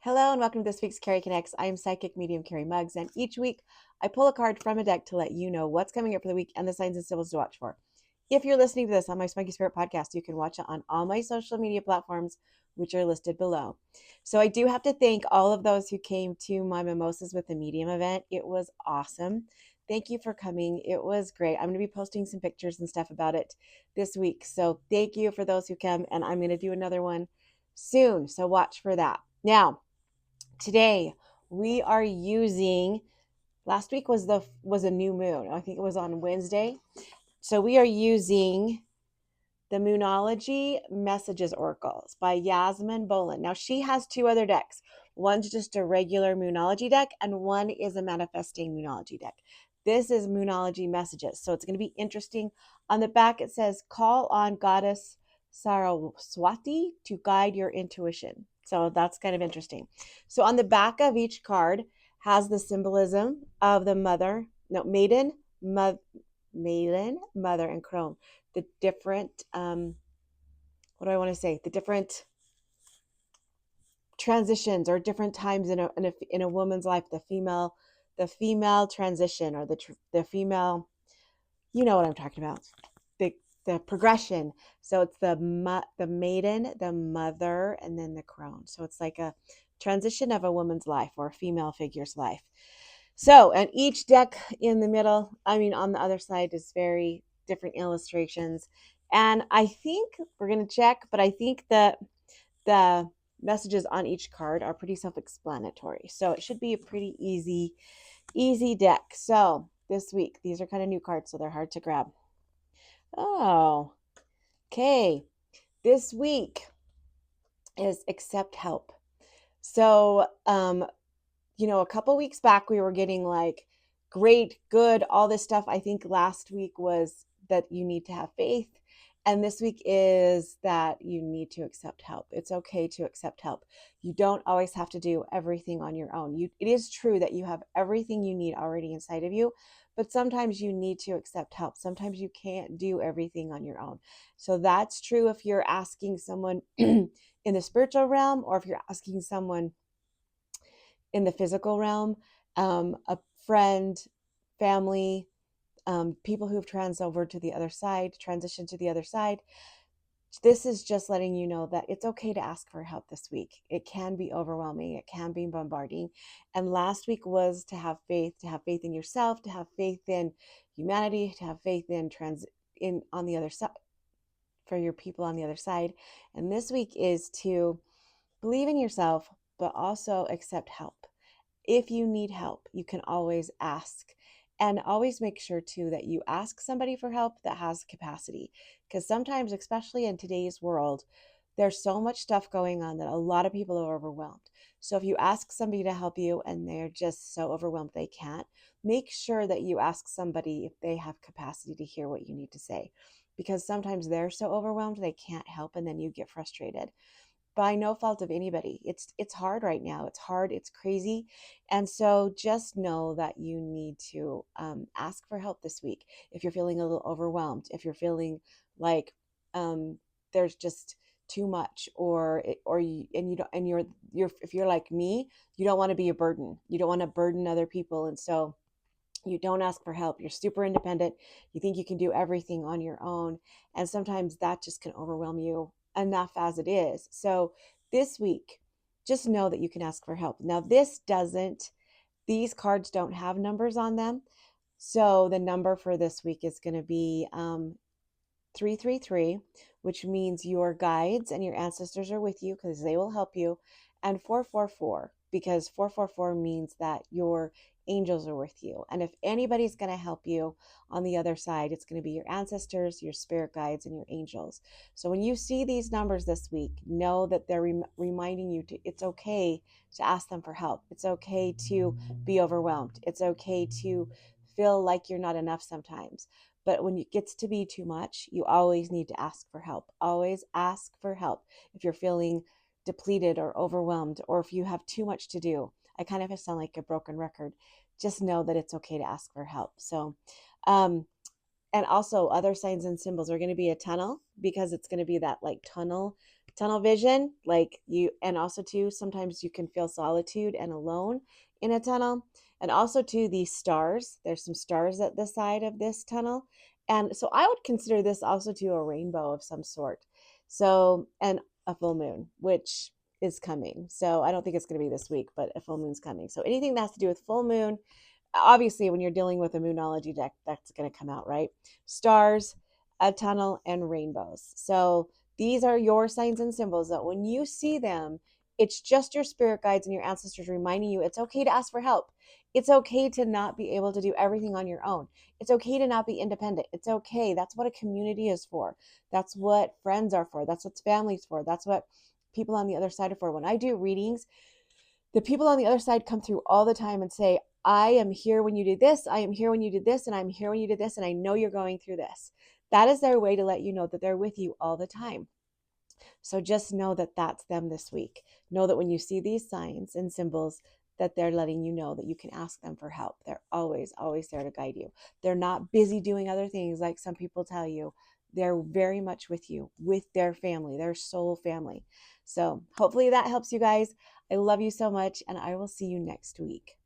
Hello and welcome to this week's Cari Connects. I'm Psychic Medium Cari Mugz, and each week I pull a card from a deck to let you know what's coming up for the week and the signs and symbols to watch for. If you're listening to this on my Spunky Spirit podcast, you can watch it on all my social media platforms, which are listed below. So I do have to thank all of those who came to my Mimosas with the Medium event. It was awesome. Thank you for coming. It was great. I'm going to be posting some pictures and stuff about it this week. So thank you for those who come, and I'm going to do another one soon. So watch for that. Now, today we are using, last week was a new moon. I think it was on Wednesday. So we are using the Moonology Messages Oracles by Yasmin Bolin. Now she has two other decks. One's just a regular Moonology deck and one is a manifesting Moonology deck. This is Moonology Messages. So it's going to be interesting. On the back it says, call on Goddess Saraswati to guide your intuition. So that's kind of interesting. So on the back of each card has the symbolism of the maiden, mother, and crone. The different, the different transitions or different times in a woman's life. The female transition, or the female, you know what I'm talking about. The progression. So it's the maiden, the mother, and then the crone. So it's like a transition of a woman's life or a female figure's life. So, and each deck in the middle, on the other side, is very different illustrations. And I think we're going to check, but I think that the messages on each card are pretty self-explanatory. So it should be a pretty easy deck. So this week, these are kind of new cards, so they're hard to grab. Oh, okay. This week is accept help. So, a couple weeks back, we were getting like great, good, all this stuff. I think last week was that you need to have faith. And this week is that you need to accept help. It's okay to accept help. You don't always have to do everything on your own. It is true that you have everything you need already inside of you, but sometimes you need to accept help. Sometimes you can't do everything on your own. So that's true if you're asking someone in the spiritual realm, or if you're asking someone in the physical realm, a friend, family, people who've transitioned to the other side. This is just letting you know that it's okay to ask for help this week. It can be overwhelming. It can be bombarding. And last week was to have faith in yourself, to have faith in humanity, to have faith in on the other side, for your people on the other side. And this week is to believe in yourself, but also accept help. If you need help, you can always ask. And always make sure too that you ask somebody for help that has capacity. Because sometimes, especially in today's world, there's so much stuff going on that a lot of people are overwhelmed. So if you ask somebody to help you and they're just so overwhelmed they can't, make sure that you ask somebody if they have capacity to hear what you need to say. Because sometimes they're so overwhelmed they can't help, and then you get frustrated. By no fault of anybody. It's hard right now. It's hard. It's crazy. And so just know that you need to ask for help this week. If you're feeling a little overwhelmed, if you're feeling like there's just too much, if you're like me, you don't want to be a burden. You don't want to burden other people. And so you don't ask for help. You're super independent. You think you can do everything on your own. And sometimes that just can overwhelm you enough as it is. So this week, just know that you can ask for help. Now, these cards don't have numbers on them. So the number for this week is going to be 333, which means your guides and your ancestors are with you because they will help you, and 444, because 444 means that your angels are with you. And if anybody's going to help you on the other side, it's going to be your ancestors, your spirit guides, and your angels. So when you see these numbers this week, know that they're reminding you it's okay to ask them for help. It's okay to be overwhelmed. It's okay to feel like you're not enough sometimes. But when it gets to be too much, you always need to ask for help. Always ask for help if you're feeling depleted or overwhelmed, or if you have too much to do. I kind of sound like a broken record. Just know that it's okay to ask for help. So, and also other signs and symbols are going to be a tunnel, because it's going to be that like tunnel tunnel vision, like you, and also too, sometimes you can feel solitude and alone in a tunnel. And also too, these stars, there's some stars at the side of this tunnel. And so I would consider this also to a rainbow of some sort. So, and a full moon, which is coming. So I don't think it's going to be this week, but a full moon's coming. So anything that has to do with full moon, obviously when you're dealing with a moonology deck, that's going to come out, right? Stars, a tunnel, and rainbows. So these are your signs and symbols that when you see them, it's just your spirit guides and your ancestors reminding you it's okay to ask for help. It's okay to not be able to do everything on your own. It's okay to not be independent. It's okay. That's what a community is for. That's what friends are for. That's what family's for. That's what people on the other side are for. When I do readings, the people on the other side come through all the time and say, I am here when you did this. I am here when you did this. And I'm here when you did this. And I know you're going through this. That is their way to let you know that they're with you all the time. So just know that that's them this week. Know that when you see these signs and symbols, that they're letting you know that you can ask them for help. They're always, always there to guide you. They're not busy doing other things like some people tell you. They're very much with you, with their family, their soul family. So hopefully that helps you guys. I love you so much, and I will see you next week.